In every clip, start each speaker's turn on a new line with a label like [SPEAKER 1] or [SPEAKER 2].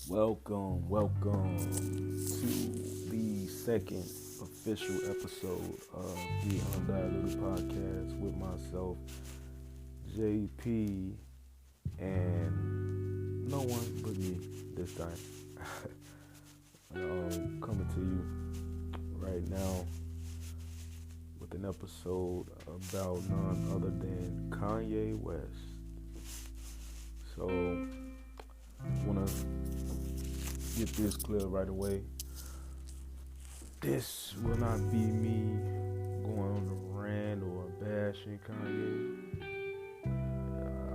[SPEAKER 1] Welcome to the second official episode of the Undiluted Podcast with myself, JP, and no one but me this time. Coming to you right now with an episode about none other than Kanye West. So, I want to get this clear right away. This will not be me going on a rant or bashing Kanye.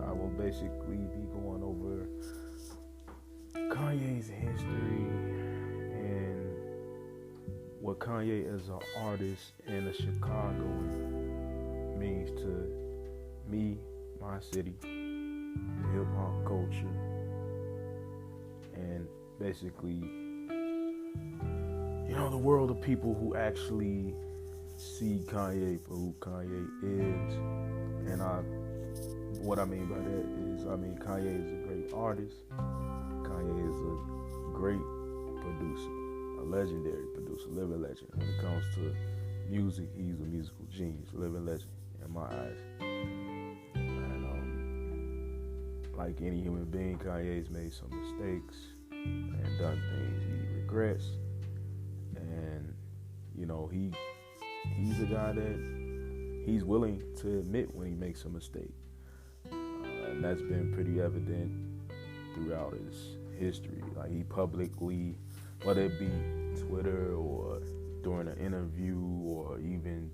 [SPEAKER 1] I will basically be going over Kanye's history and what Kanye as an artist and a Chicagoan means to me, my city, the hip hop culture, and basically, the world of people who actually see Kanye for who Kanye is. And what I mean by that is, Kanye is a great artist. Kanye is a great producer, a legendary producer, living legend. When it comes to music, he's a musical genius, living legend in my eyes. And like any human being, Kanye's made some mistakes and done things he regrets. And he's a guy that he's willing to admit when he makes a mistake, and that's been pretty evident throughout his history. Like, he publicly, whether it be Twitter or during an interview or even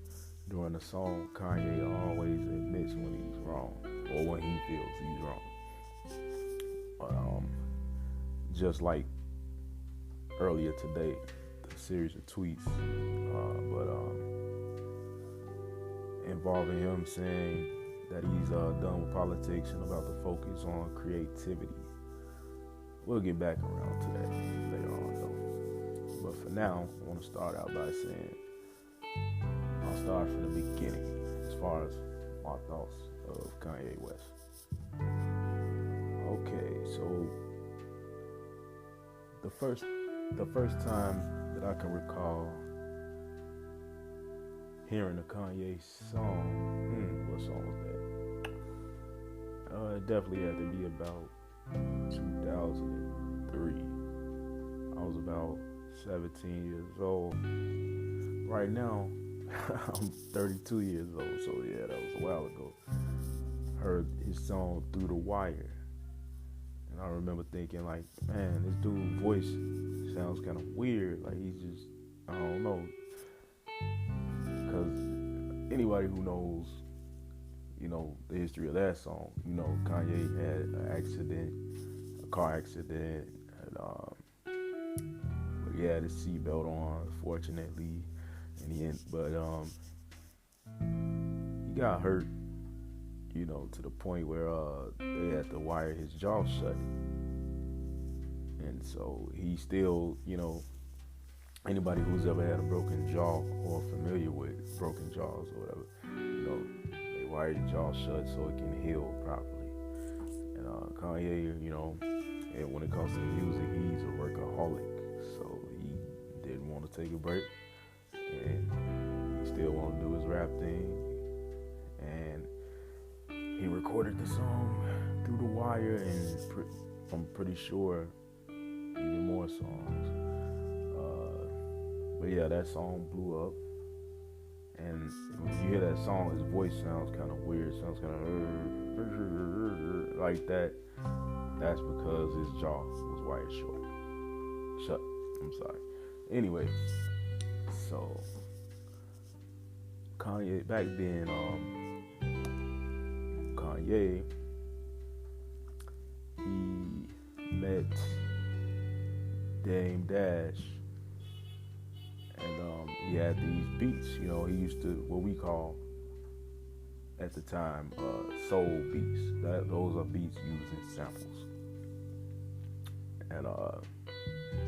[SPEAKER 1] during a song, Kanye always admits when he's wrong or when he feels he's wrong. Just like earlier today, the series of tweets, involving him saying that he's done with politics and about to focus on creativity. We'll get back around to that later on, though. But for now, I want to start out by saying I'll start from the beginning as far as my thoughts of Kanye West. Okay, so the first time that I can recall hearing a Kanye song, what song was that? It definitely had to be about 2003. I was about 17 years old. Right now, I'm 32 years old, so yeah, that was a while ago. Heard his song Through the Wire. And I remember thinking, like, man, this dude's voice sounds kind of weird. Like, he's just, I don't know. Because anybody who knows, the history of that song, Kanye had an accident, a car accident. But he had his seatbelt on, fortunately. But he got hurt, to the point where they had to wire his jaw shut. And so he still, anybody who's ever had a broken jaw or familiar with broken jaws or whatever, they wire your jaw shut so it can heal properly. And Kanye, and when it comes to music, he's a workaholic. So he didn't want to take a break, and he still wanted to do his rap thing. And he recorded the song Through the Wire, and I'm pretty sure even more songs. But yeah, that song blew up. And when you hear that song, his voice sounds kind of weird. Sounds kind of like that. That's because his jaw was wired shut. I'm sorry. Anyway, so Kanye back then, Kanye, he met Dame Dash, and he had these beats. He used to, what we call at the time, soul beats. Those are beats using samples, and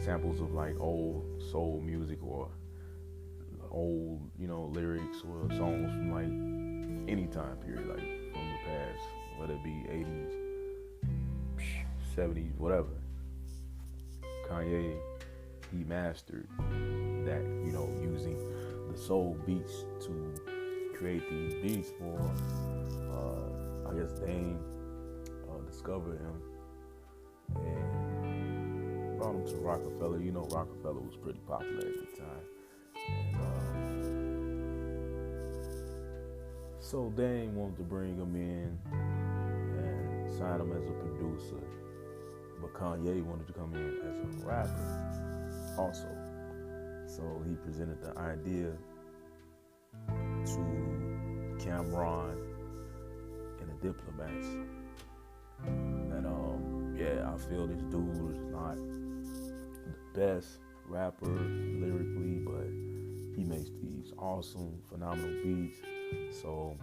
[SPEAKER 1] samples of like old soul music or old, lyrics or songs from like any time period, like from the past, whether it be 80s, 70s, whatever. Kanye, he mastered that, using the soul beats to create these beats for, I guess Dame discovered him and brought him to Rockefeller. Rockefeller was pretty popular at the time. And so Dame wanted to bring him in and sign him as a producer. But Kanye wanted to come in as a rapper also. So he presented the idea to Cameron and the Diplomats that I feel this dude is not the best rapper lyrically, but he makes these awesome, phenomenal beats. So,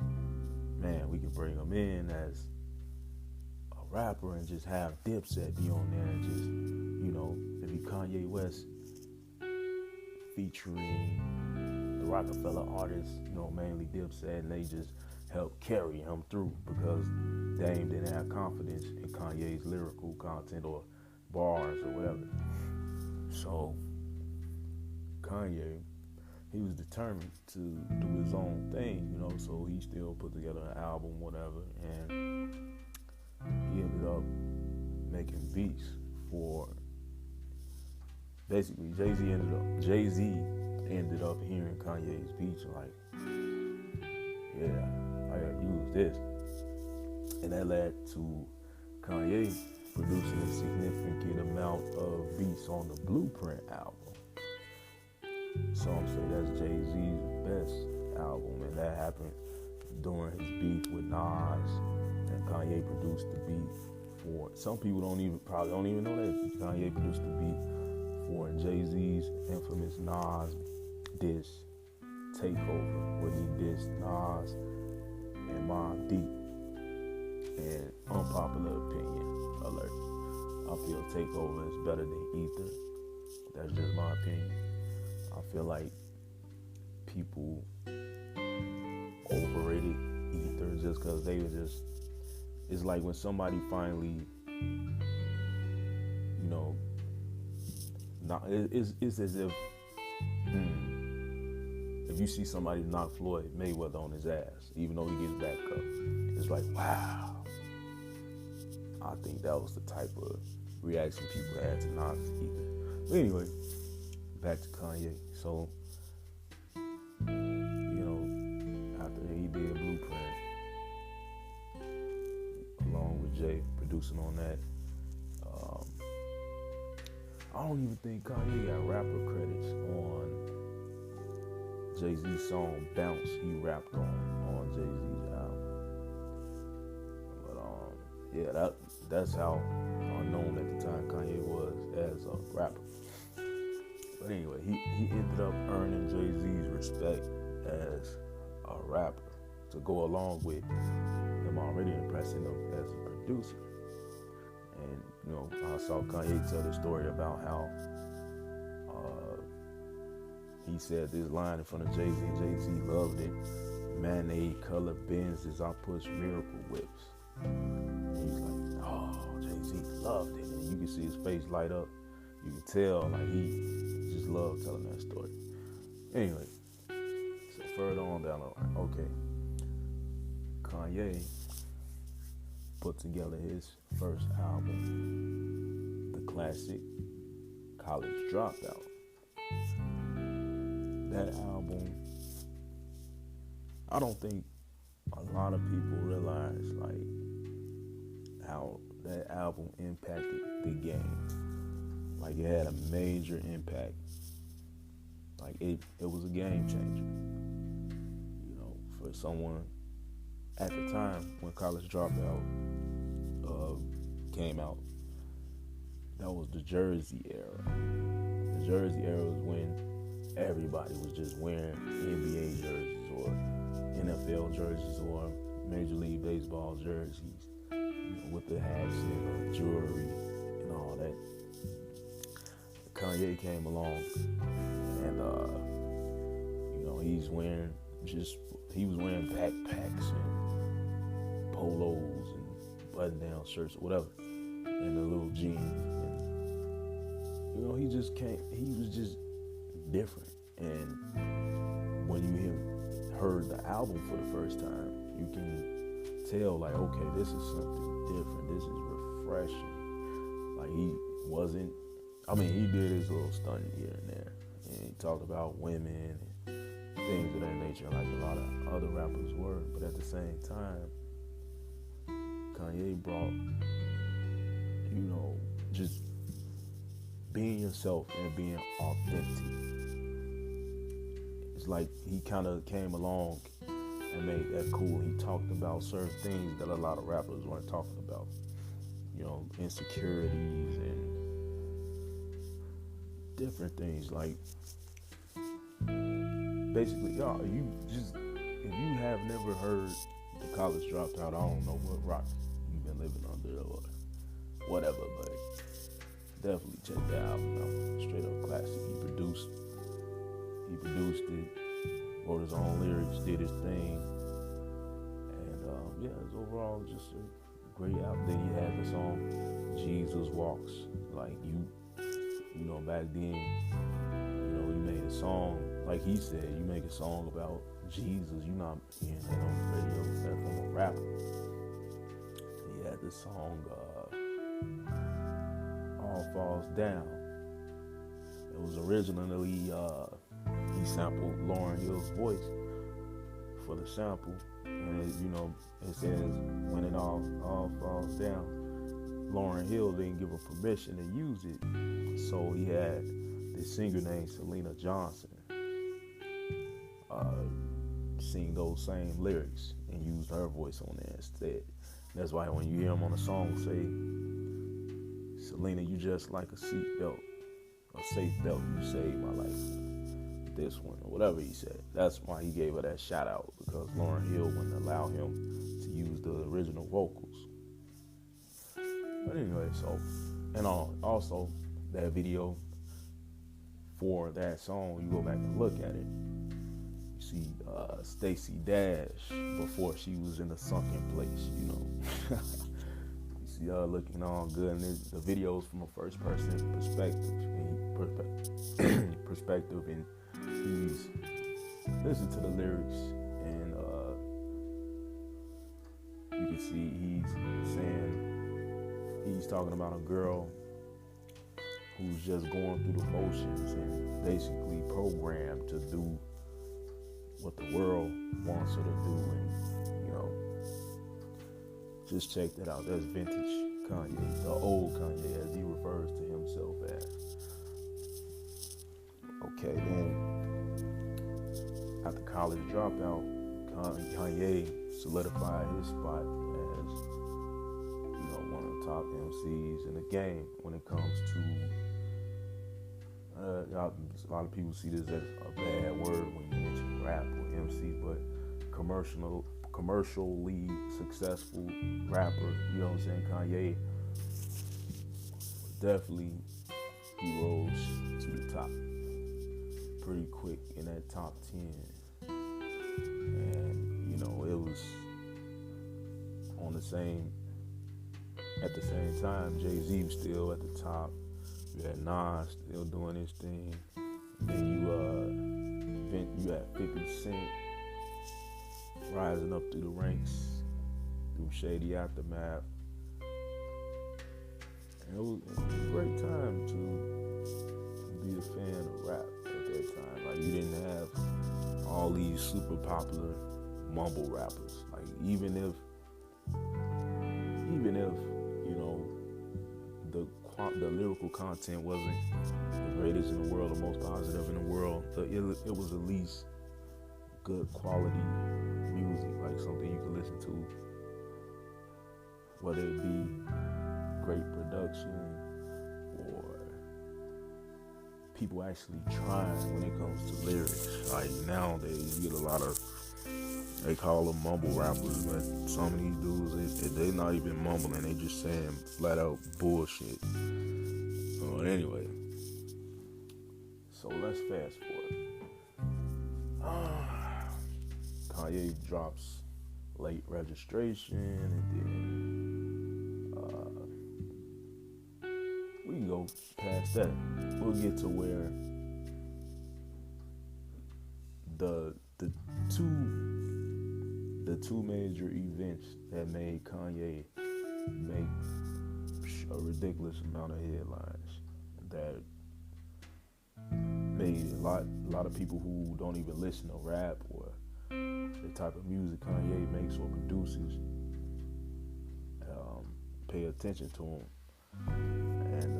[SPEAKER 1] man, we can bring him in as a rapper and just have Dipset be on there and just, it'd be Kanye West featuring the Rockefeller artists, mainly Dipset, and they just help carry him through because Dame didn't have confidence in Kanye's lyrical content or bars or whatever. So Kanye, he was determined to do his own thing, so he still put together an album, whatever, and he ended up making beats for basically Jay-Z ended up hearing Kanye's beats like, yeah, I gotta use this. And that led to Kanye producing a significant amount of beats on the Blueprint album. Some say that's Jay-Z's best album, and that happened during his beef with Nas, and Kanye produced the beat for. Some people probably don't even know that Kanye produced the beat for Jay-Z's infamous Nas diss Takeover, where he dissed Nas and Mobb Deep. And unpopular opinion alert, I feel Takeover is better than Ether. That's just my opinion. I feel like people overrated Ether just because they were just. It's like when somebody finally, it's as if you see somebody knock Floyd Mayweather on his ass, even though he gets back up, it's like, wow. I think that was the type of reaction people had to Nas Ether. But anyway, back to Kanye. So, after he did Blueprint, along with Jay producing on that, I don't even think Kanye got rapper credits on Jay-Z's song Bounce. He rapped on Jay-Z's album. But that's how unknown at the time Kanye was as a rapper. But anyway, he ended up earning Jay-Z's respect as a rapper to go along with him already impressing him as a producer. And I saw Kanye tell the story about how he said this line in front of Jay-Z, and Jay-Z loved it. Mayonnaise color Benzes, I push miracle whips. And he's like, oh, Jay-Z loved it. And you can see his face light up. You can tell like he just loved telling that story. Anyway, so further on down the line, okay, Kanye put together his first album, the classic College Dropout. That album, I don't think a lot of people realize like how that album impacted the game. Like it had a major impact. Like it was a game changer. For someone at the time when College Dropout came out, that was the Jersey era. The Jersey era was when everybody was just wearing NBA jerseys or NFL jerseys or Major League Baseball jerseys, with the hats and the jewelry and all that. Kanye came along and he was wearing backpacks and polos and button-down shirts or whatever, and the little jeans, and he just can't. He was just different. And when you heard the album for the first time, you can tell like, okay, this is something different. This is refreshing. Like he wasn't. I mean, he did his little stunt here and there, and he talked about women and things of that nature, like a lot of other rappers were. But at the same time, Kanye brought, just being yourself and being authentic. It's like he kind of came along and made that cool. He talked about certain things that a lot of rappers weren't talking about. Insecurities and different things. Like, basically, y'all, if you have never heard The College Dropout, I don't know what rock you've been living under or whatever, but definitely check that album out. Straight up classic. He produced it, wrote his own lyrics, did his thing, and it's overall just a great album. Then he had the song Jesus Walks. Like back then, you made a song, like he said, you make a song about Jesus, you're not hearing that on the radio, that's from a rapper. He had the song All Falls Down. It was originally he sampled Lauryn Hill's voice for the sample, and it says when it all falls down. Lauryn Hill didn't give her permission to use it, so he had this singer named Selena Johnson sing those same lyrics and used her voice on there instead. That's why when you hear him on a song say, Selena, you just like a seatbelt, a safe belt, you saved my life, this one, or whatever he said. That's why he gave her that shout out, because Lauryn Hill wouldn't allow him to use the original vocals. But anyway, and also that video for that song, you go back and look at it, you see Stacey Dash before she was in a sunken place, You see her looking all good, and the video's from a first person perspective, and he's listened to the lyrics, and you can see he's talking about a girl who's just going through the motions and basically programmed to do what the world wants her to do, and just check that out. That's vintage Kanye, the old Kanye, as he refers to himself as. Okay, then after College Dropout, Kanye solidified his spot as one of the top MCs in the game when it comes to a lot of people see this as a bad word when you mention rap or MC, but commercially successful rapper, you know what I'm saying? Kanye definitely, he rose to the top pretty quick in that top 10, and it was at the same time, Jay-Z was still at the top. You had Nas still doing his thing. Then you had 50 Cent rising up through the ranks through Shady Aftermath. And it was a great time to be a fan of rap at that time. Like, you didn't have all these super popular mumble rappers. Like, even if the lyrical content wasn't the greatest in the world, the most positive in the world, it was at least good quality music, like something you could listen to, whether it be great production or people actually trying when it comes to lyrics. Like nowadays, you get a lot of, they call them mumble rappers, but some of these dudes, they not even mumbling, they just saying flat out bullshit. Anyway, so let's fast forward. Kanye drops Late Registration, and then we can go past that, we'll get to where the two major events that made Kanye make a ridiculous amount of headlines, that made a lot of people who don't even listen to rap or the type of music Kanye makes or produces pay attention to him. And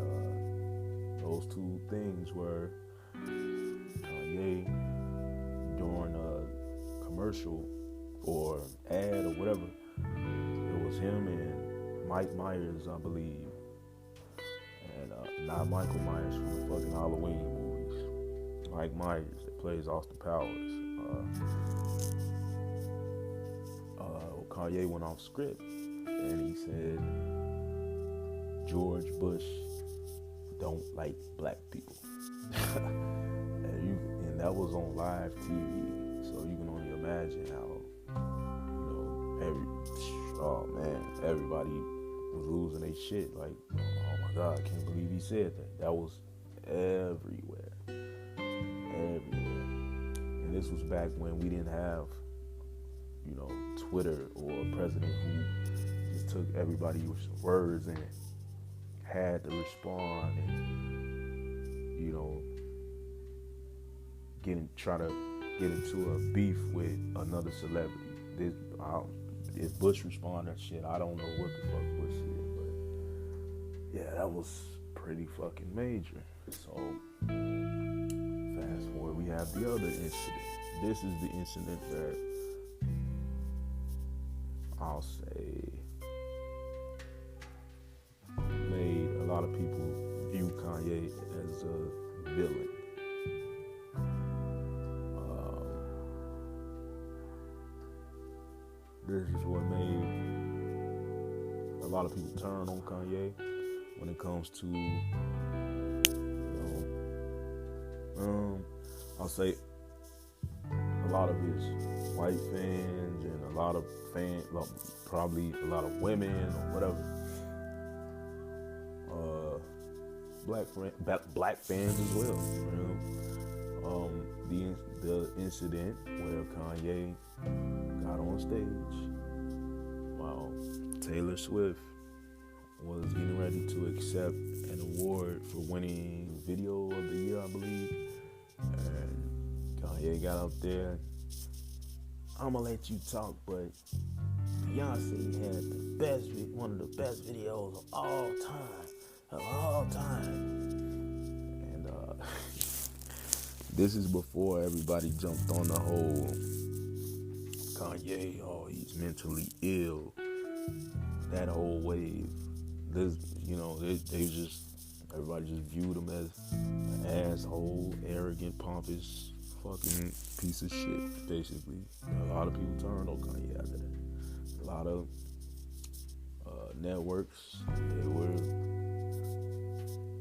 [SPEAKER 1] those two things were Kanye during a commercial or ad or whatever. It was him and Mike Myers, I believe, and not Michael Myers from the fucking Halloween movies. Mike Myers that plays Austin Powers. Kanye went off script and he said George Bush don't like black people. and that was on live TV, so you can only imagine how, everybody was losing their shit. Like, oh my God, I can't believe he said that. That was everywhere. And this was back when we didn't have, Twitter or a president who just took everybody's words and had to respond and, try to get into a beef with another celebrity. If Bush responded, shit, I don't know what the fuck Bush said, but yeah, that was pretty fucking major. So fast forward, we have the other incident. This is the incident that I'll say made a lot of people view Kanye as a villain. This is what made a lot of people turn on Kanye when it comes to, I'll say a lot of his white fans and a lot of fans, probably a lot of women or whatever, black fans as well. The incident where Kanye got on stage while Taylor Swift was getting ready to accept an award for winning Video of the Year, I believe. And Kanye got up there. I'm gonna let you talk, but Beyonce had one of the best videos of all time. And this is before everybody jumped on the whole Kanye, he's mentally ill, that whole wave. Everybody just viewed him as an asshole, arrogant, pompous, fucking piece of shit, basically. A lot of people turned on Kanye after that. A lot of networks, they were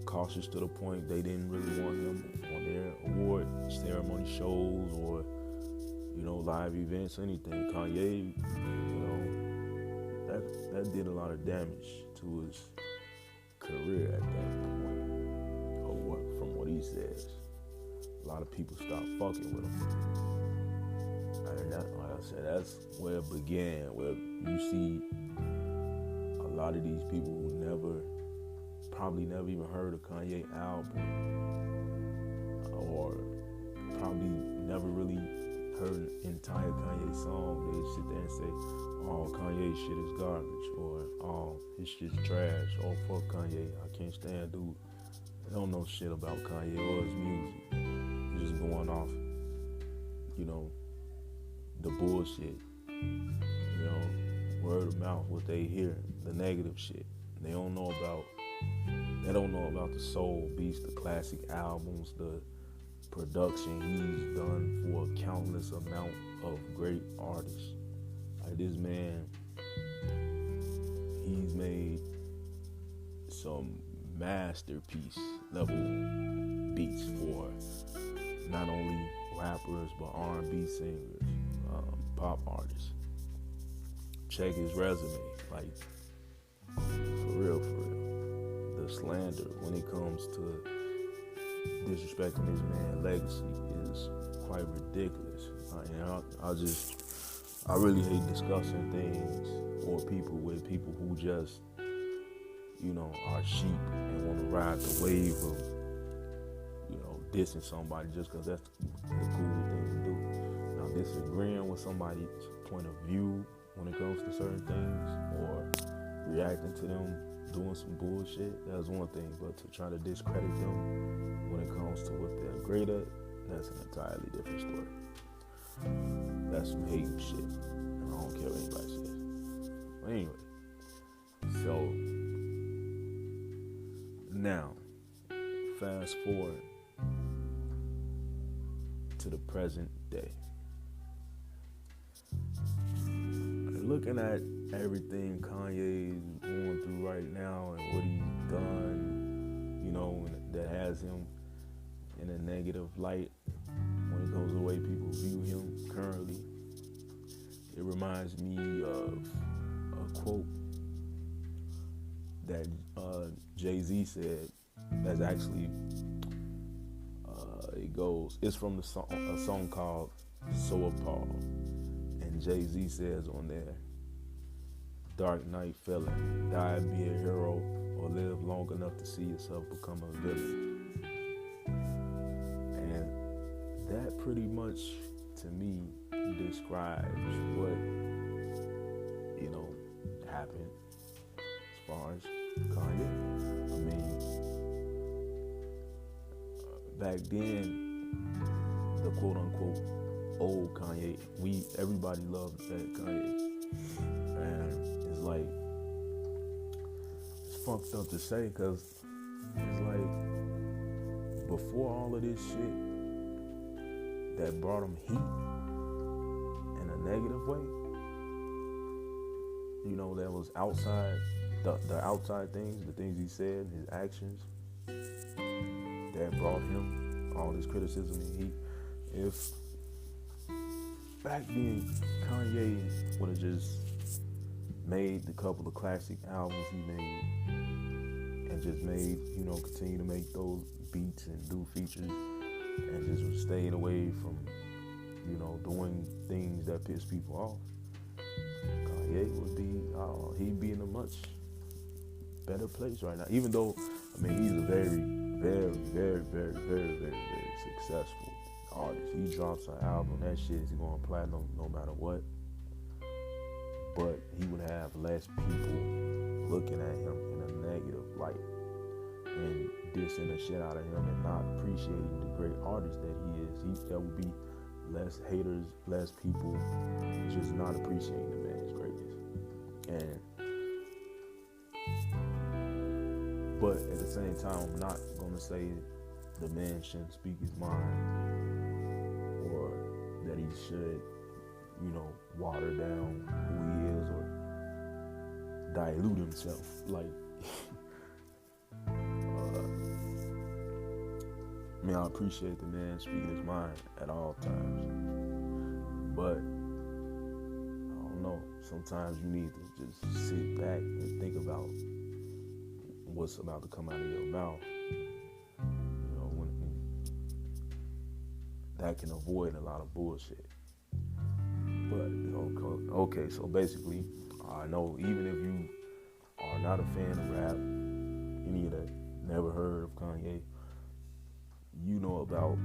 [SPEAKER 1] cautious to the point they didn't really want him on their award ceremony shows or, live events, anything. Kanye, that did a lot of damage to his career at that point, from what he says. A lot of people stopped fucking with him. And like I said, that's where it began, where you see a lot of these people who probably never even heard a Kanye album, or probably never really heard an entire Kanye song. They sit there and say, oh, Kanye shit is garbage, or oh, his shit's trash, oh, fuck Kanye, I can't stand dude. They don't know shit about Kanye or his music. They're just going off, the bullshit, word of mouth, what they hear, the negative shit. They don't know about the soul beats, the classic albums, the production he's done for a countless amount of great artists. Like this man, he's made some masterpiece level beats for not only rappers but R&B singers, pop artists. Check his resume, like for real. the slander when it comes to disrespecting this man's legacy is quite ridiculous. I really hate discussing things or people with people who just, are sheep and want to ride the wave of, dissing somebody just because that's the cool thing to do. Now, disagreeing with somebody's point of view when it comes to certain things or reacting to them doing some bullshit, that's one thing. But to try to discredit them when it comes to what they're great at, that's an entirely different story. That's some hating shit. And I don't care what anybody says. But anyway, so now, fast forward to the present day. Looking at everything Kanye's going through right now and what he's done, that has him in a negative light when it comes to the way people view him currently, it reminds me of a quote that Jay-Z said. That's actually, it's from a song called So Appalled. And Jay-Z says on there, "Dark night feeling, die, be a hero, or live long enough to see yourself become a villain." And that pretty much, to me, describes what, happened as far as Kanye. I mean, back then, the quote-unquote old Kanye, everybody loved that Kanye. And it's like, it's fucked up to say, because it's like, before all of this shit that brought him heat in a negative way, that was outside, the outside things, the things he said, his actions, that brought him all this criticism and heat. If back then Kanye would have just made the couple of classic albums he made and just made, continue to make those beats and do features and just stayed away from, doing things that piss people off, Kanye would be, he'd be in a much better place right now. Even though, he's a very, very, very, very, very, very, very successful artist. He drops an album, that shit is going platinum no matter what. But he would have less people looking at him in a negative light and dissing the shit out of him and not appreciating the great artist that he is. There would be less haters, less people just not appreciating the man's greatness. But at the same time, I'm not gonna say the man shouldn't speak his mind or that he should, water down who he is or dilute himself. Like, I appreciate the man speaking his mind at all times, but I don't know, sometimes you need to just sit back and think about what's about to come out of your mouth. When that can avoid a lot of bullshit. But okay, so basically, I know even if you are not a fan of rap, any of that, never heard of Kanye, you know about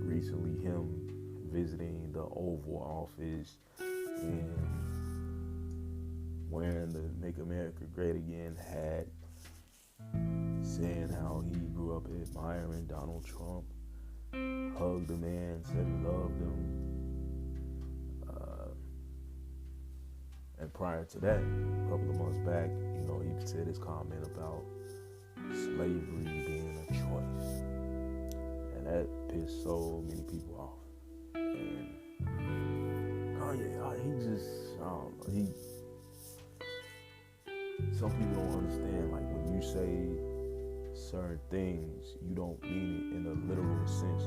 [SPEAKER 1] recently him visiting the Oval Office and wearing the Make America Great Again hat, saying how he grew up admiring Donald Trump, hugged the man, said he loved him. And prior to that, a couple of months back, he said his comment about slavery being a choice. And that pissed so many people off. And Kanye, he just, I don't know, some people don't understand, like, when you say certain things, you don't mean it in a literal sense.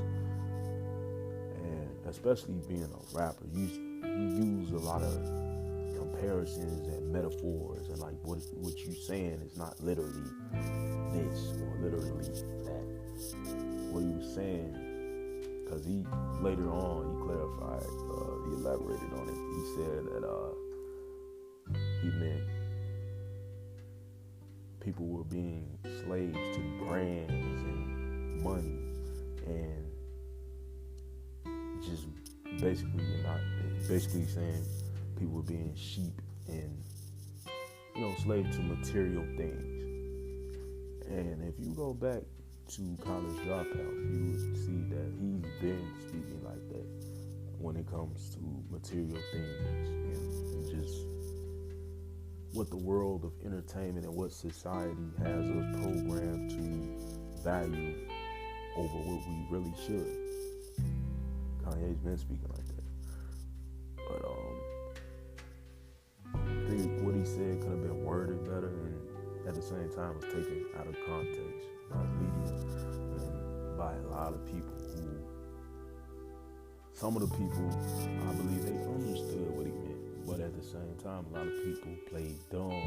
[SPEAKER 1] And especially being a rapper, you use a lot of comparisons and metaphors, and like what you're saying is not literally this or literally that. What he was saying, because he later on he clarified, he elaborated on it. He said that he meant people were being slaves to brands and money, and just basically saying people were being sheep and slave to material things. And if you go back to College Dropout, you would see that he's been speaking like that when it comes to material things and just what the world of entertainment and what society has us programmed to value over what we really should. Kanye's been speaking like that. But I think what he said could have been worded better, and at the same time was taken out of context by the media and by a lot of people who, some of the people, I believe they understood what he meant, but at the same time, a lot of people played dumb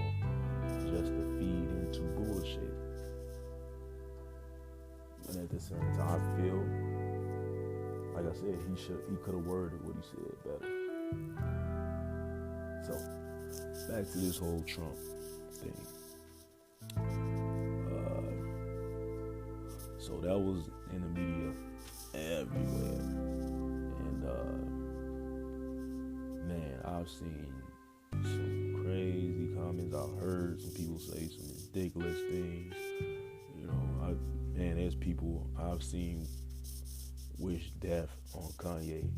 [SPEAKER 1] just to feed into bullshit. And at the same time, I feel, like I said, he could have worded what he said better. So, back to this whole Trump thing. So that was in the media everywhere. And man, I've seen some crazy comments. I've heard some people say some ridiculous things. There's people I've seen wish death on Kanye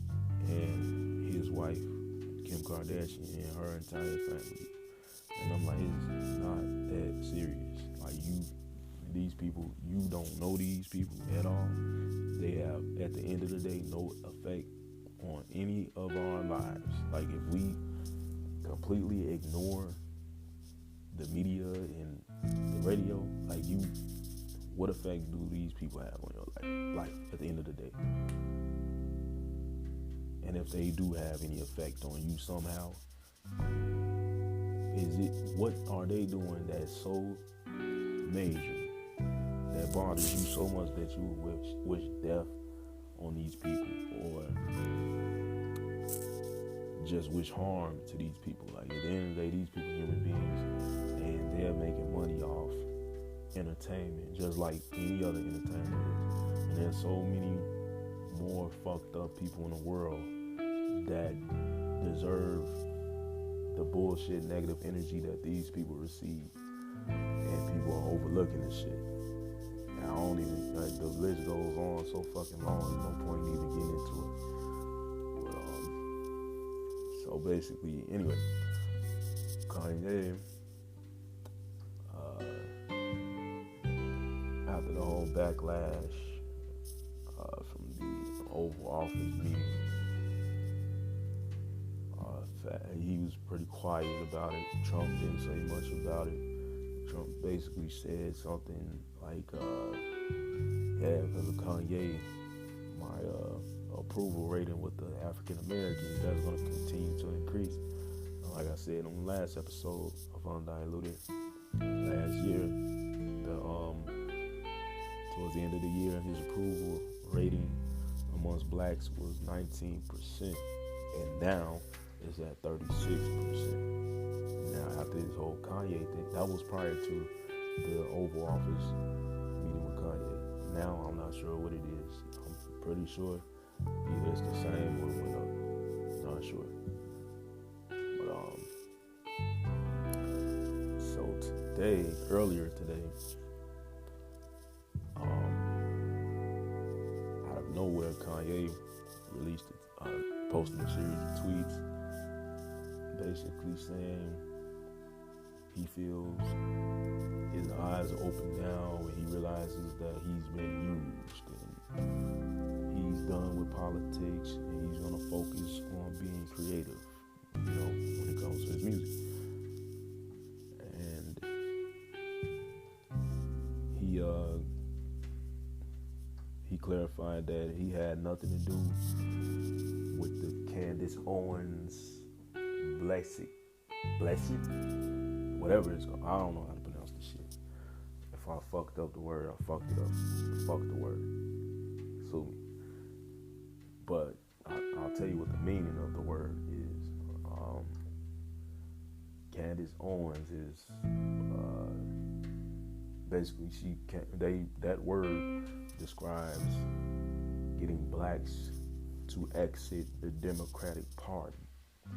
[SPEAKER 1] and his wife, Kim Kardashian, and her entire family. And I'm like, it's not that serious. Like, these people, you don't know these people at all. They have, at the end of the day, no effect on any of our lives. Like, if we completely ignore the media and the radio, like, what effect do these people have on your life at the end of the day? And if they do have any effect on you somehow, what are they doing that's so major, that bothers you so much that you wish death on these people, or just wish harm to these people? Like, at the end of the day, these people are human beings, and they're making money off entertainment just like any other entertainment is. And there's so many more fucked up people in the world that deserve the bullshit negative energy that these people receive, and people are overlooking this shit. And I don't even, like, the list goes on so fucking long, there's no point in even getting into it. But so basically, anyway, Kanye, after the whole backlash from the Oval Office meeting, he was pretty quiet about it. Trump didn't say much about it. Trump basically said something like, because of Kanye, my approval rating with the African Americans, that's going to continue to increase. Like I said on the last episode of Undiluted last year, towards the end of the year, his approval rating amongst blacks was 19%, and now it's at 36%. Now, after this whole Kanye thing, that was prior to the Oval Office meeting with Kanye. Now, I'm not sure what it is. I'm pretty sure either it's the same or it went up. Not sure. But, so earlier today, out of nowhere, Kanye posted a series of tweets basically saying he feels his eyes are open now and he realizes that he's been used and he's done with politics and he's going to focus on being creative, when it comes to his music. And he clarified that he had nothing to do with the Candace Owens blessing, whatever it's called. I don't know how to pronounce this shit. If I fucked up the word, I fucked it up. Fuck the word. Sue me. But I'll tell you what the meaning of the word is. Candace Owens is basically that word describes getting blacks to exit the Democratic Party,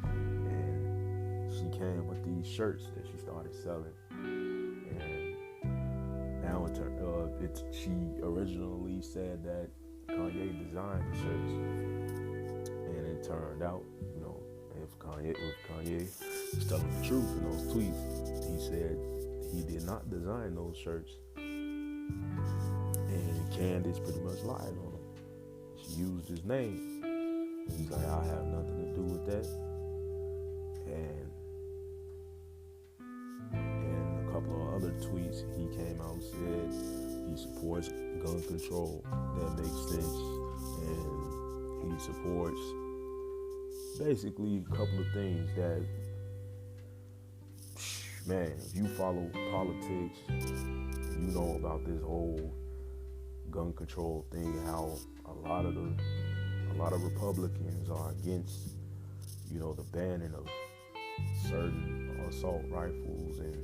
[SPEAKER 1] and she came with these shirts that she started selling, and now she originally said that Kanye designed the shirts, and it turned out, if Kanye is telling the truth in those tweets, he said he did not design those shirts, and Candace pretty much lied on him. She used his name, and he's like, I have nothing to do with that, and in a couple of other tweets, he came out and said he supports gun control. That makes sense, and he supports basically a couple of things that, man, if you follow politics, you know about this whole gun control thing, how a lot of Republicans are against, the banning of certain assault rifles and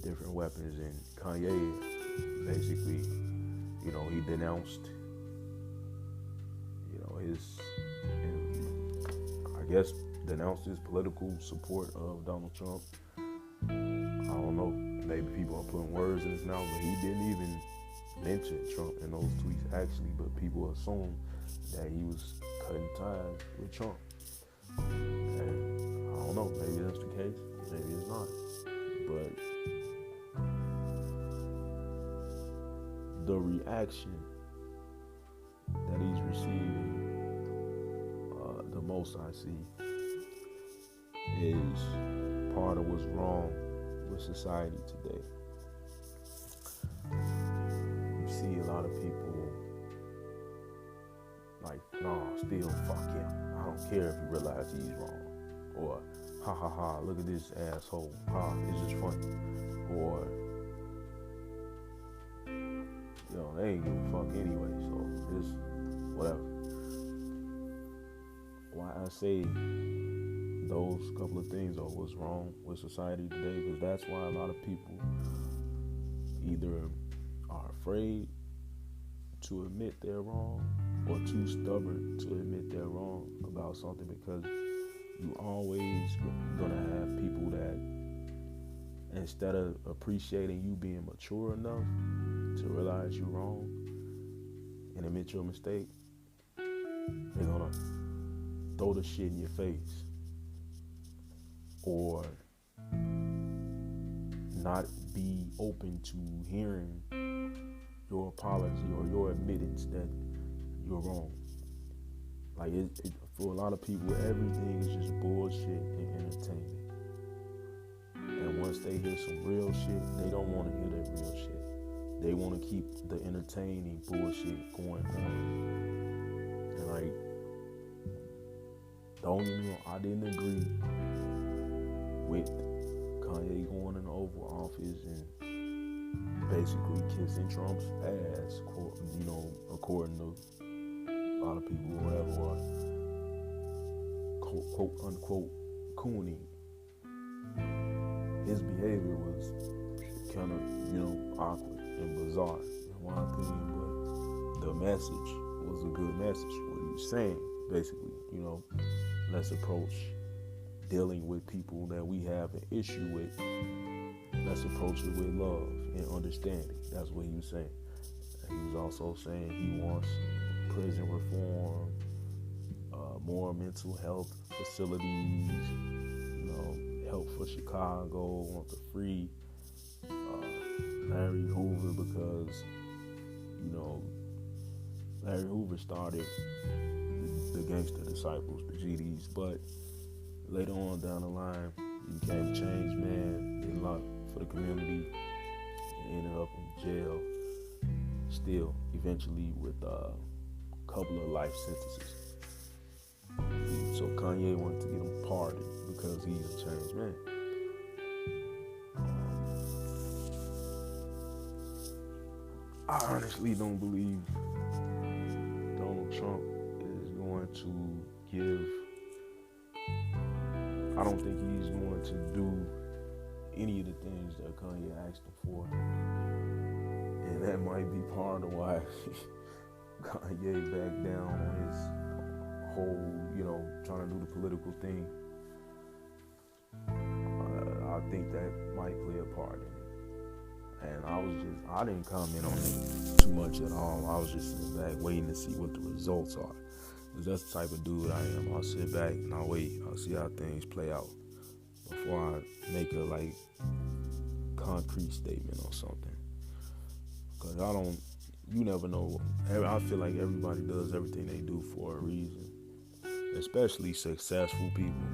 [SPEAKER 1] different weapons. And Kanye basically, he denounced, denounced his political support of Donald Trump. I don't know, maybe people are putting words in his mouth, but he didn't even mention Trump in those tweets actually, but people assume that he was cutting ties with Trump. And I don't know, maybe that's the case, maybe it's not. But the reaction that he's receiving, the most I see, is part of what's wrong with society today. You see a lot of people like, nah, still fuck him. I don't care if you realize he's wrong. Or, ha ha ha, look at this asshole. Ha, it's just funny. Or, they ain't give a fuck anyway, so just whatever. Why I say those couple of things are what's wrong with society today, because that's why a lot of people either are afraid to admit they're wrong or too stubborn to admit they're wrong about something, because you always gonna have people that, instead of appreciating you being mature enough to realize you're wrong and admit your mistake, they're gonna throw the shit in your face or not be open to hearing your apology or your admittance that you're wrong. Like, for a lot of people, everything is just bullshit and entertainment. And once they hear some real shit, they don't want to hear that real shit. They want to keep the entertaining bullshit going on. And like, don't get me wrong, I didn't agree with Kanye going in the Oval Office and basically kissing Trump's ass, according to a lot of people, whatever, or quote unquote cooning. His behavior was kind of, awkward and bizarre, in my opinion, but the message was a good message. What he was saying, basically, let's approach dealing with people that we have an issue with. Let's approach it with love and understanding. That's what he was saying. He was also saying he wants prison reform, more mental health facilities, help for Chicago, want to free Larry Hoover, because, Larry Hoover started the Gangster Disciples, the GDs, but later on down the line, he became a changed man, did a lot for the community, and ended up in jail, still, eventually with a couple of life sentences. So Kanye wanted to get him pardoned because he's a changed man. I honestly don't believe Donald Trump is going to give. I don't think he's going to do any of the things that Kanye asked him for. And that might be part of why Kanye backed down on his whole, trying to do the political thing. I think that might play a part in it. And I didn't comment on it too much at all. I was just sitting back waiting to see what the results are. Because that's the type of dude I am. I'll sit back and I'll wait. I'll see how things play out before I make a concrete statement or something. Because you never know. I feel like everybody does everything they do for a reason. Especially successful people.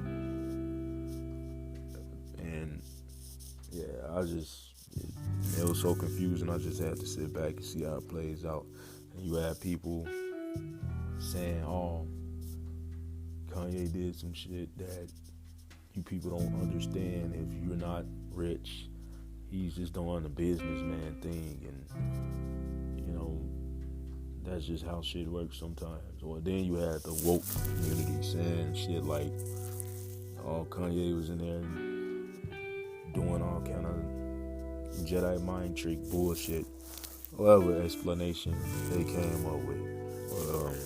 [SPEAKER 1] And yeah, it was so confusing. I just had to sit back and see how it plays out. And you had people saying, "Oh, Kanye did some shit that you people don't understand. If you're not rich, he's just doing the businessman thing." And that's just how shit works sometimes. Or then you had the woke community saying shit like, "Oh, Kanye was in there doing all kind of Jedi mind trick bullshit," whatever explanation they came up with. But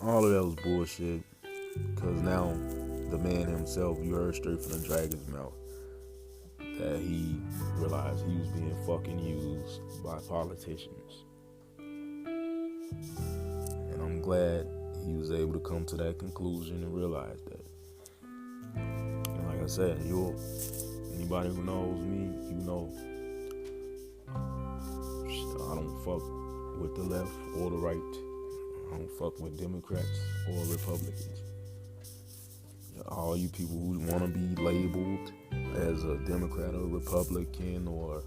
[SPEAKER 1] all of that was bullshit, because now the man himself, you heard straight from the dragon's mouth that he realized he was being fucking used by politicians. And I'm glad he was able to come to that conclusion and realize that. And like I said, anybody who knows me, I don't fuck with the left or the right. I don't fuck with Democrats or Republicans. All you people who want to be labeled as a Democrat or Republican or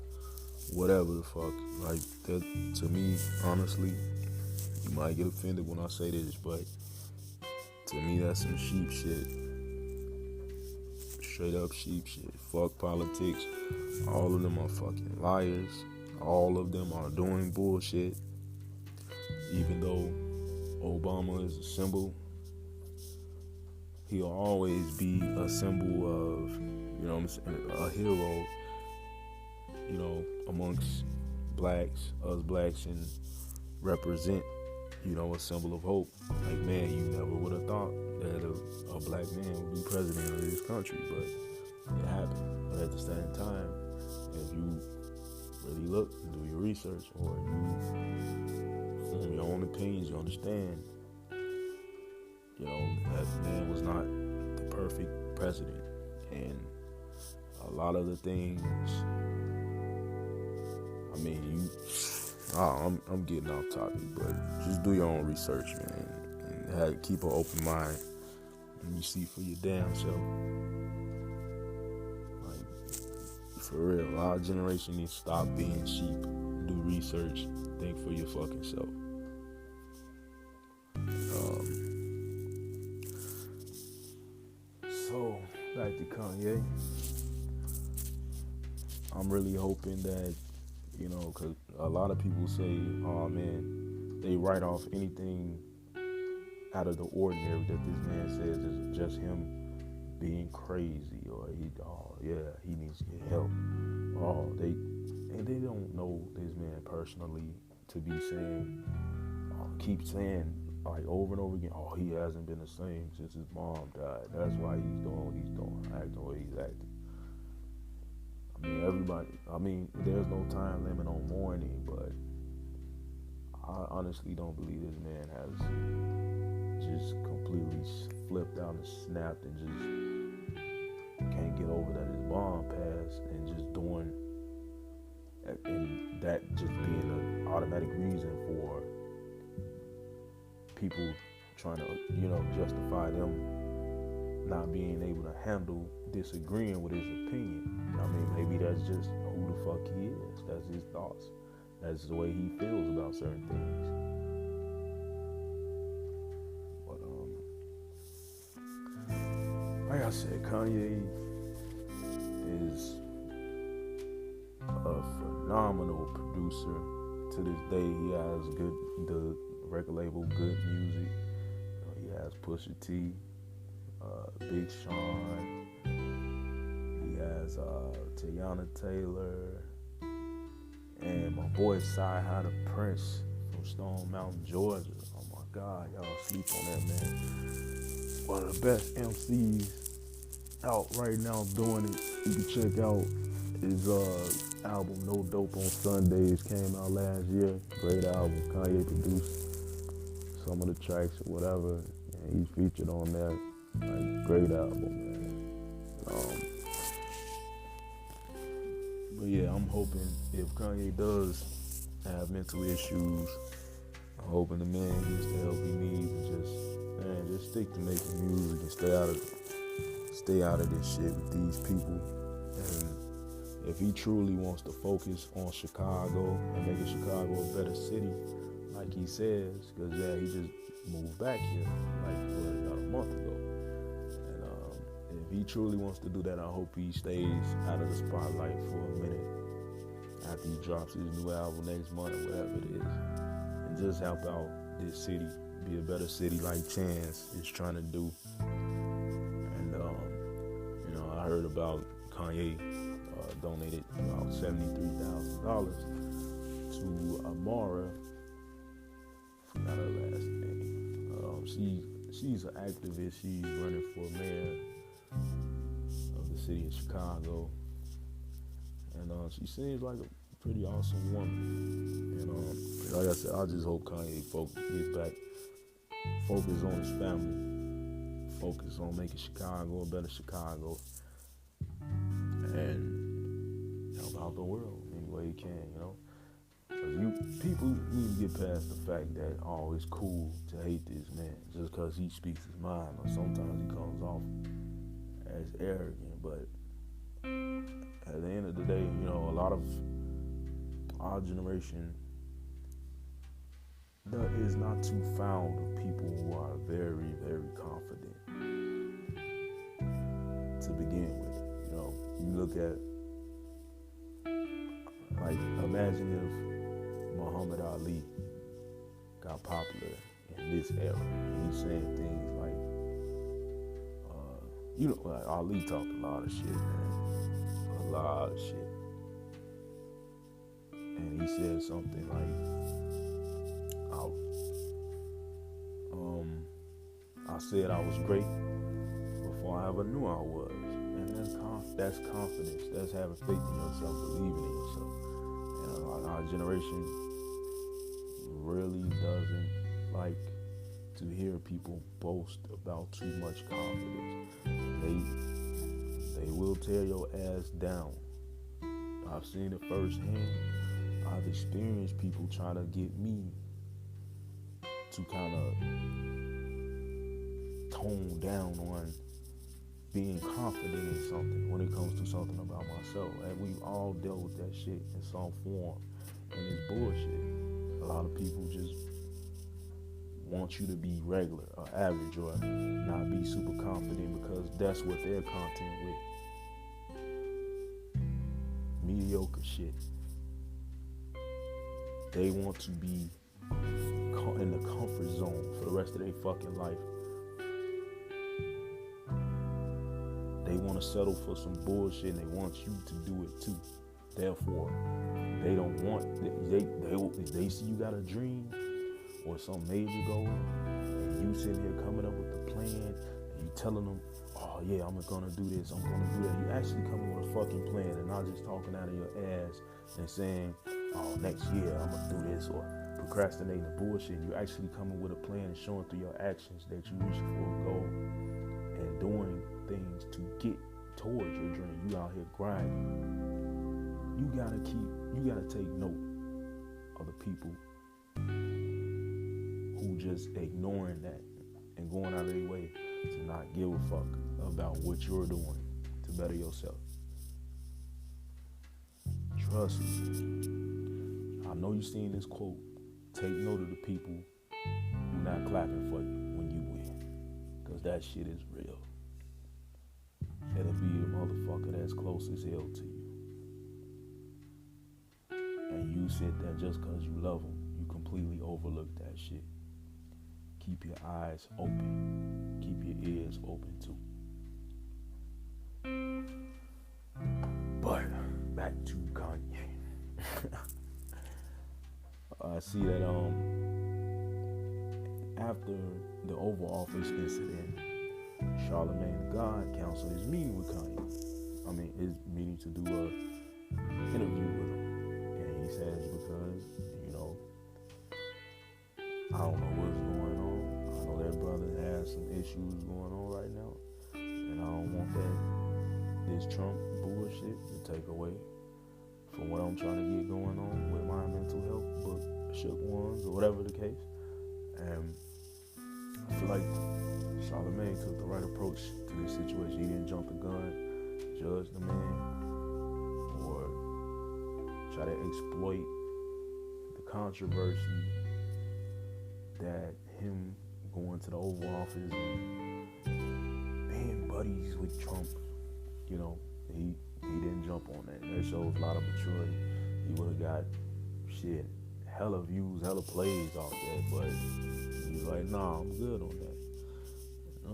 [SPEAKER 1] whatever the fuck, like that, to me, honestly, you might get offended when I say this, but to me, that's some sheep shit. Straight up sheep shit. Fuck politics. All of them are fucking liars. All of them are doing bullshit. Even though Obama is a symbol, he'll always be a symbol of, a hero, amongst blacks, us blacks, and represent, a symbol of hope. Like, man, you never would have thought that a black man would be president of this country, but it happened. But at the same time, if you really look and do your research, or you form your own opinions, you understand, that man was not the perfect president. And a lot of the things, I'm getting off topic, but just do your own research, man, and keep an open mind, and you see for your damn self. Like, for real, our generation needs to stop being sheep. Do research, think for your fucking self. So, back to Kanye. I'm really hoping that, because a lot of people say, "Oh man, they write off anything out of the ordinary that this man says is just him being crazy, or he needs to get help." They don't know this man personally to be saying, keep saying like over and over again, "Oh, he hasn't been the same since his mom died. That's why he's doing what he's doing, acting the way he's acting." There's no time limit on mourning, but I honestly don't believe this man has just completely flipped out and snapped and just can't get over that his mom passed, and just doing, and that just being an automatic reason for people trying to, justify them not being able to handle disagreeing with his opinion. Maybe that's just who the fuck he is. That's his thoughts. That's the way he feels about certain things. But like I said, Kanye is a phenomenal producer. to this day, he has the record label Good Music. He has Pusha T, Big Sean. He has Tiana Taylor, and my boy Sci-Hi the Prince from Stone Mountain, Georgia. Oh my God, y'all sleep on that, man. One of the best MCs out right now doing it. You can check out his album No Dope on Sundays, came out last year. Great album. Kanye produced some of the tracks or whatever, and he's featured on that. Like, great album, man. But yeah, I'm hoping if Kanye does have mental issues, I'm hoping the man gets the help he needs and just stick to making music and stay out of this shit with these people. And if he truly wants to focus on Chicago and making Chicago a better city, like he says, because he just moved back here about a month ago. And if he truly wants to do that, I hope he stays out of the spotlight for a minute after he drops his new album next month or whatever it is, and just help out this city be a better city like Chance is trying to do. And I heard about Kanye donated about $73,000 to Amara. Forgot her last name. She's an activist. She's running for mayor of the city of Chicago, and she seems like a pretty awesome woman. And like I said, I just hope Kanye gets back, focus on his family, focus on making Chicago a better Chicago, and help out the world any way he can, People need to get past the fact that, it's cool to hate this man just because he speaks his mind, or sometimes he comes off as arrogant. But at the end of the day, a lot of our generation is not too found of people who are very, very confident to begin with. You look at, imagine if Muhammad Ali got popular in this era, and he's saying things like, Ali talked a lot of shit, man, a lot of shit, and he said something like, I said I was great before I ever knew I was, and that's confidence, that's having faith in yourself, believing in yourself. And our generation really doesn't like to hear people boast about too much confidence. They will tear your ass down. I've seen it firsthand. I've experienced people trying to get me to kind of tone down on being confident in something when it comes to something about myself. And we've all dealt with that shit in some form, and it's bullshit. A lot of people just want you to be regular or average or not be super confident because that's what they're content with. Mediocre shit. They want to be in the comfort zone for the rest of their fucking life. They want to settle for some bullshit and they want you to do it too. Therefore, they don't want, if they see you got a dream or some major goal, and you sitting here coming up with a plan, and you telling them, oh yeah, I'm gonna do this, I'm gonna do that. You actually coming with a fucking plan and not just talking out of your ass and saying, oh, next year I'm gonna do this, or procrastinating the bullshit. You actually coming with a plan and showing through your actions that you reach for a goal and doing things to get towards your dream. You out here grinding. You gotta take note of the people who just ignoring that and going out of their way to not give a fuck about what you're doing to better yourself. Trust me. I know you've seen this quote. Take note of the people who not clapping for you when you win. Because that shit is real. It'll be the motherfucker that's close as hell to you. and you sit there just because you love them, you completely overlook that shit. Keep your eyes open. Keep your ears open too. But back to Kanye. I see that after the Oval Office incident, Charlemagne the God canceled his meeting with Kanye. His meeting to do a interview with him. And he says because, I don't know what's going on. I know that brother has some issues going on right now. And I don't want this Trump bullshit to take away from what I'm trying to get going on with my mental health book, Shook Ones, or whatever the case. And I feel like Charlemagne took the right approach to this situation. He didn't jump the gun, judge the man, or try to exploit the controversy that him going to the Oval Office and being buddies with Trump, he didn't jump on that. That shows a lot of maturity. He would have got hella views, hella plays off that, but he's like, nah, I'm good on that. I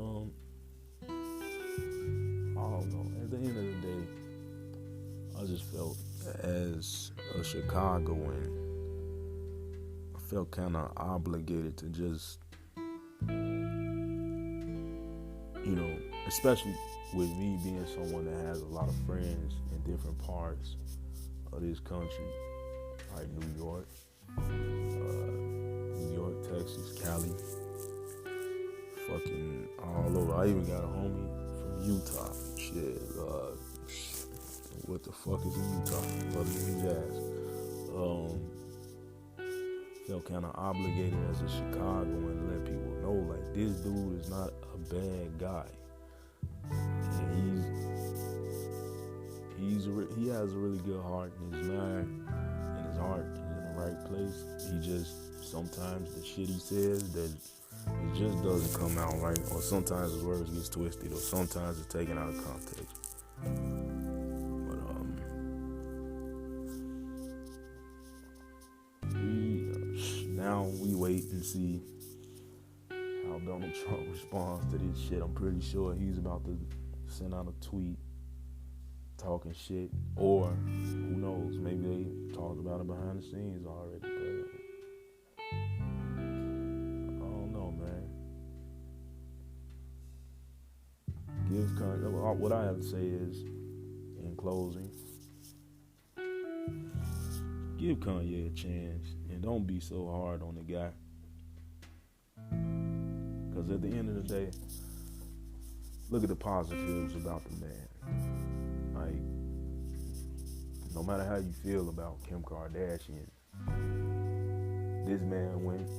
[SPEAKER 1] don't know. At the end of the day, I just felt as a Chicagoan, I felt kind of obligated to just, especially with me being someone that has a lot of friends in different parts of this country, like New York, Texas, Cali, fucking all over. I even got a homie from Utah. What the fuck is in Utah? Other than jazz. Felt kind of obligated as a Chicagoan to let people know, like, this dude is not a bad guy. And he has a really good heart, and his mind and his heart is in the right place. He just, sometimes the shit he says, that it just doesn't come out right, or sometimes his words get twisted, or sometimes it's taken out of context. But now we wait and see how Donald Trump responds to this shit. I'm pretty sure he's about to send out a tweet talking shit, or who knows, maybe they talked about it behind the scenes already, but I don't know, man. Give Kanye, what I have to say is, in closing, give Kanye a chance and don't be so hard on the guy, because at the end of the day, look at the positives about the man. Like, no matter how you feel about Kim Kardashian, this man went,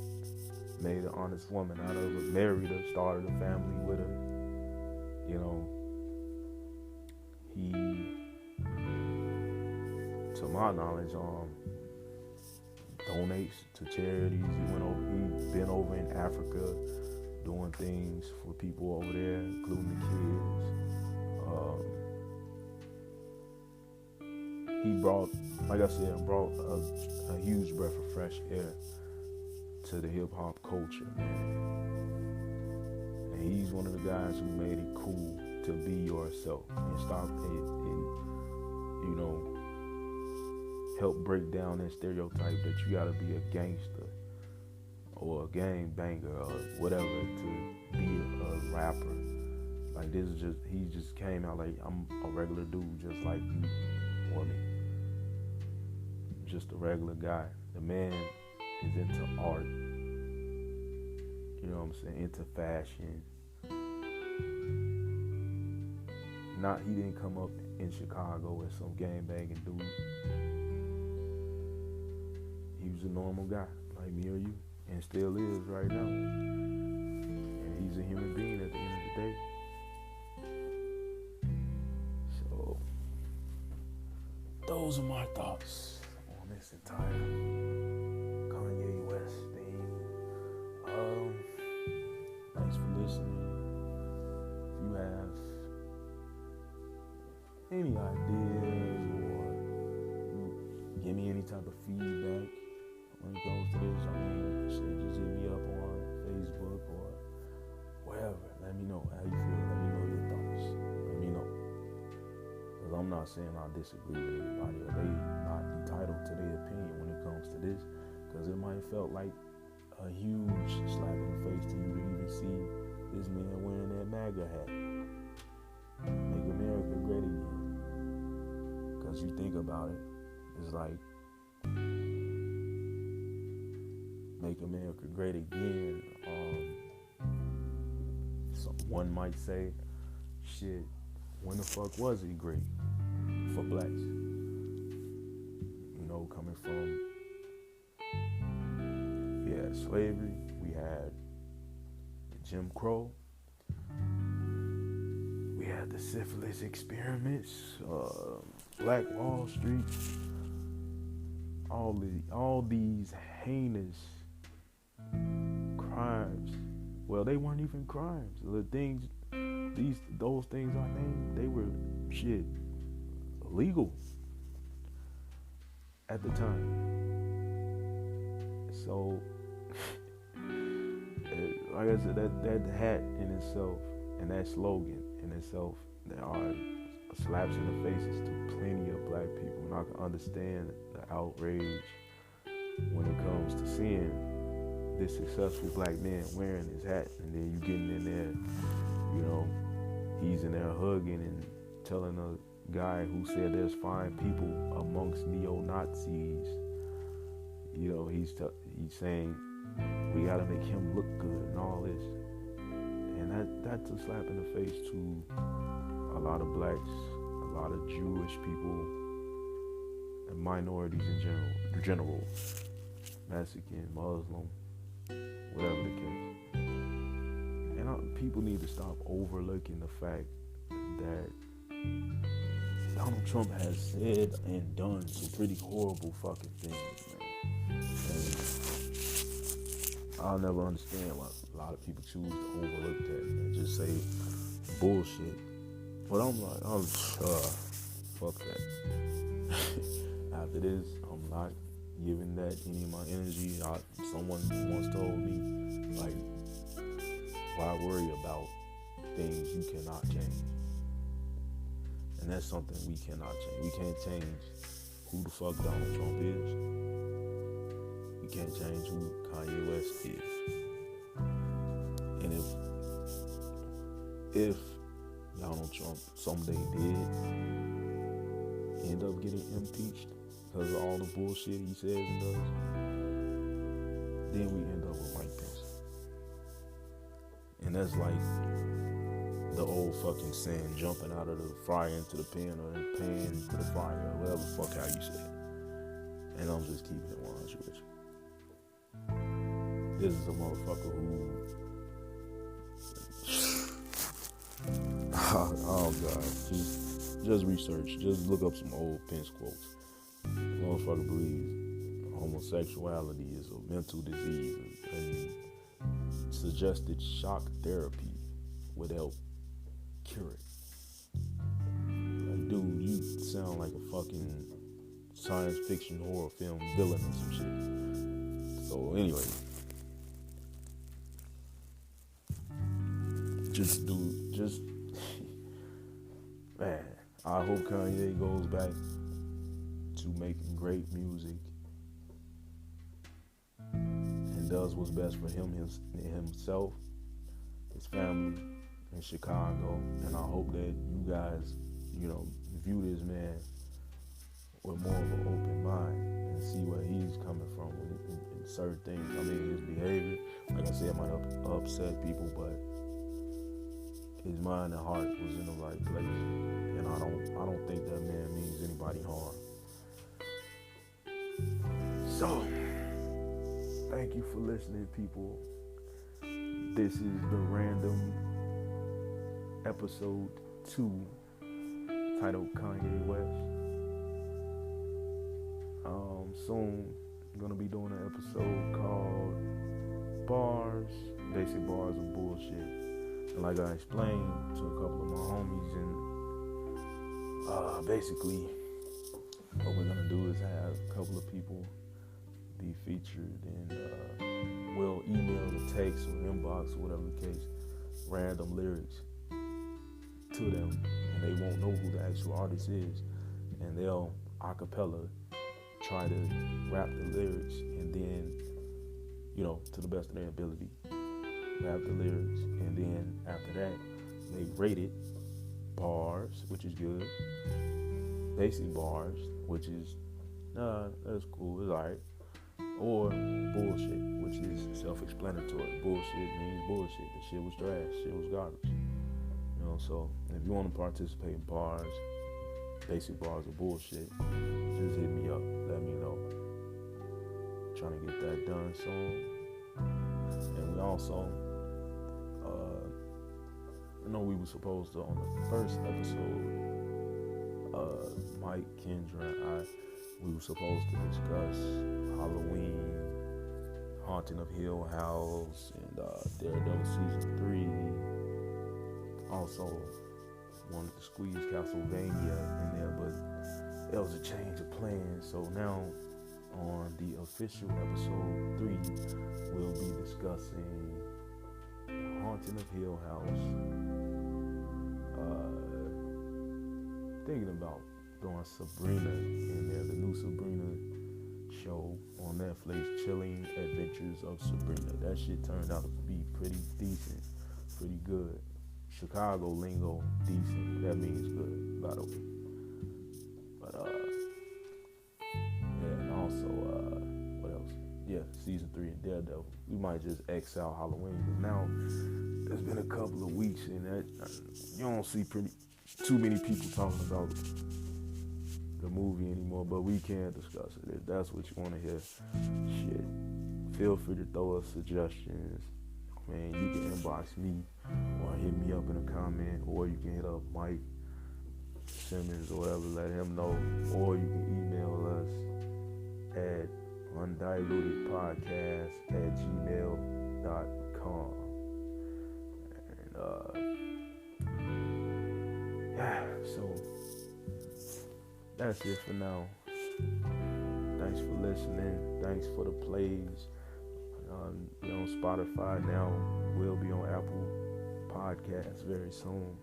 [SPEAKER 1] made an honest woman out of her, married her, started a family with her. He, to my knowledge, donates to charities. He's been over in Africa doing things for people over there, including the kids. He brought, like I said, a huge breath of fresh air to the hip hop culture, man. And he's one of the guys who made it cool to be yourself and stop it and, help break down that stereotype that you gotta be a gangster or a gang banger or whatever to be a rapper. Like, he just came out like, I'm a regular dude just like you or me. Just a regular guy. The man is into art. You know what I'm saying? Into fashion. He didn't come up in Chicago as some gang-banging dude. He was a normal guy, like me or you, and still is right now. And he's a human being at the end of the day. So, those are my thoughts on this entire Kanye West thing. Thanks for listening. If you have any ideas or you give give me any type of feedback when it comes to this. I mean, shit, just hit me up on Facebook or wherever. Let me know how you feel. Let me know your thoughts. Let me know. Because I'm not saying I disagree with anybody or they not entitled to their opinion when it comes to this. Because it might have felt like a huge slap in the face to you to even see this man wearing that MAGA hat. Make America great again. Because you think about it, it's like, make America great again. One might say, shit, when the fuck was it great for blacks? You know, coming from, we had slavery, we had Jim Crow, we had the syphilis experiments, Black Wall Street, all these heinous crimes. Well, they weren't even crimes. The things, those things I named, they were shit illegal at the time. So, like I said, that hat in itself and that slogan in itself, there are slaps in the faces to plenty of black people. And I can understand the outrage when it comes to seeing this successful black man wearing his hat, and then you getting in there, you know, he's in there hugging and telling a guy who said there's fine people amongst neo-Nazis, you know, he's saying we gotta make him look good and all this, and that's a slap in the face to a lot of blacks, a lot of Jewish people, and minorities in general, Mexican, Muslim, whatever the case. And people need to stop overlooking the fact that Donald Trump has said and done some pretty horrible fucking things, man. And I'll never understand why a lot of people choose to overlook that and just say bullshit. But I'm like, fuck that. After this, I'm not giving that any of my energy. Someone once told me, like, why worry about things you cannot change? And that's something we cannot change. We can't change who the fuck Donald Trump is. We can't change who Kanye West is. And if Donald Trump someday did end up getting impeached because of all the bullshit he says and does, then we end up with Mike Pence. And that's like the old fucking saying, jumping out of the fryer into the pan or the pan to the fryer, or whatever the fuck how you say it. And I'm just keeping it 100 with you. This is a motherfucker who oh god, just research, just look up some old Pence quotes. The motherfucker believes homosexuality is a mental disease and suggested shock therapy would help cure it. Like, dude, you sound like a fucking science fiction horror film villain or some shit. So anyway, man, I hope Kanye goes back to making great music and does what's best for himself, his family in Chicago. And I hope that you guys, you know, view this man with more of an open mind and see where he's coming from in certain things. I mean, his behavior, like I said, might upset people, but his mind and heart was in the right place. And I don't think that man means anybody harm. So, thank you for listening, people. This is the random episode 2 titled Kanye West. Soon I'm gonna be doing an episode called Bars, Basic Bars of Bullshit. And like I explained to a couple of my homies, and basically what we're gonna do is have a couple of people be featured and we'll email or text or inbox or whatever the case, random lyrics to them, and they won't know who the actual artist is, and they'll acapella try to rap the lyrics, and then, to the best of their ability, rap the lyrics, and then after that, they rate it, bars, which is good, basic bars, which is, that's cool, it's alright, or bullshit, which is self-explanatory. Bullshit means bullshit. The shit was trash, shit was garbage. So if you want to participate in bars, basic bars of bullshit, just hit me up. Let me know. Trying to get that done soon. And we also, we were supposed to, on the first episode, Mike, Kendra, and I, we were supposed to discuss Halloween, Haunting of Hill House, and Daredevil Season 3. Also wanted to squeeze Castlevania in there, but it was a change of plans. So now on the official episode 3, we'll be discussing Haunting of Hill House. Thinking about throwing Sabrina in there, the new Sabrina show on Netflix, Chilling Adventures of Sabrina. That shit turned out to be pretty decent, pretty good. Chicago lingo, decent. That means good, by the way. But and also what else? Yeah, season 3 of Daredevil. We might just X out Halloween, because now it's been a couple of weeks and that you don't see too many people talking about the movie anymore, but we can discuss it if that's what you want to hear. Shit, feel free to throw us suggestions. Man, you can inbox me or hit me up in a comment, or you can hit up Mike Simmons or whatever, let him know, or you can email us at undilutedpodcast@gmail.com. And so that's it for now. Thanks for listening. Thanks for the plays. On Spotify now. We'll be on Apple Podcasts very soon.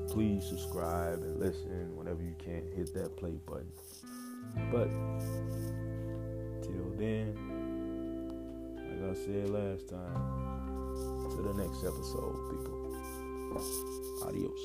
[SPEAKER 1] Please subscribe and listen whenever you can. Hit that play button. But till then, like I said last time, to the next episode, people. Adios.